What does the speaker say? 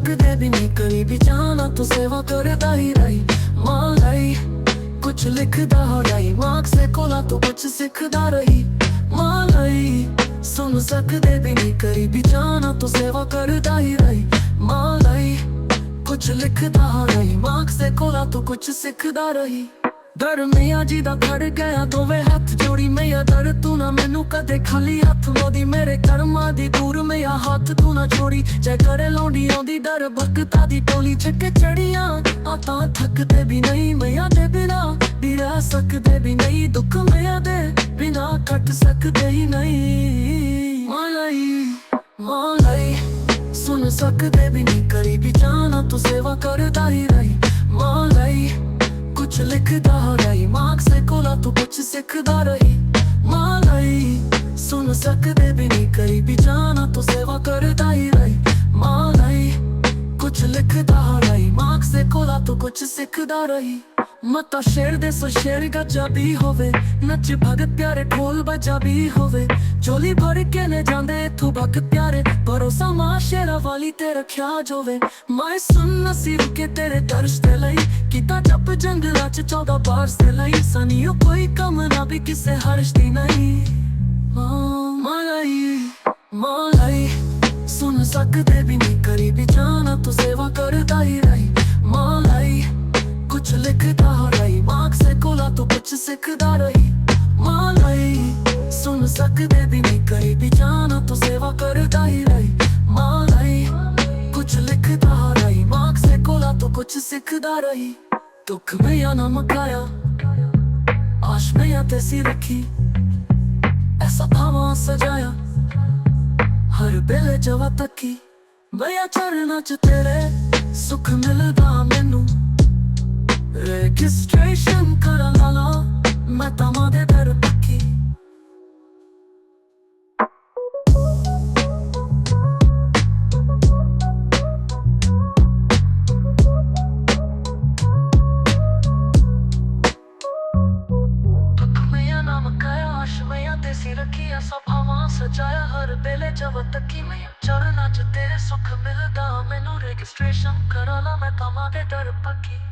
सकदे भी नहीं करी भी जाना तो सेवा करदा ही रही मलाई कुछ लिखदा हो रही मार्क से कोला तो कुछ सिखदा रही मलाई सुन सकदे भी नहीं करी भी जाना तो सेवा करदा ही रही मलाई कुछ लिखदा हो रही मार्क से कोला तो कुछ सिखदा रही दर मैया जी दा खड़ गया दोवे हथ जोड़ी मैया दर तू ना मैनू कदे खाली हथ मोदी मेरे कर्मा दी दूर मैया हाथ तू ना छोड़ी जय करे लौंडी आंदी डर भगता दी टोली छके चढ़िया आता थकदे भी नहीं मैया दे बिना भी रह सकदे भी नहीं दुख मैया दे बिना कट सकदे ही नहीं मलाई मलाई सुन सकदे भी नहीं करी भी जाना तो सेवा करदा ही रही मलाई कुछ लिखदा हो रही मार्क से कोला तो कुछ सिखदा रही मलाई सुन सकदे भी नहीं करी भी जाना तो सेवा करदा ही रही मलाई कुछ लिखदा हो रही मार्क से कोला तो कुछ सिखदा रही मता शेर दे सो शेर गजा भी होवे नच भगत प्यारे ढोल बजा भी होवे चोली भर के ले जांदे तू भगत प्यारे भरोसा मां शेरा वाली ते रख्या जोवे मैं सुन नसीब के तेरे दर्श ते लई किता जप जंगला च 14 बार से लई सनियो कोई कम ना भी किसे हर्ष दी नहीं मलाई मलाई सुन सकदे भी नहीं करी भी जाना तो सेवा करदा ही रही मलाई कुछ लिखदा हो रही मार्क से कोला तो कुछ सिखदा रही मलाई सुन सकदे भी नहीं करी भी जाना तो सेवा करदा ही रही मलाई कुछ लिखदा हो रही मार्क से कोला तो कुछ सिखदा रही दुख में या ना मकाया आश में या तैसी रखी ऐसा भावा सजाया हर बेले जवा तकी भैया चरना च तेरे सुख मिलदा मैनू रजिस्ट्रेशन करा लाला मैं तमा दे दर पक्की रखी ऐसा भावा सजाया हर बेले जब तकी मैं चरना च तेरे सुख मिलदा मैनू रजिस्ट्रेशन करा ला मैं तमा दे दर पक्की।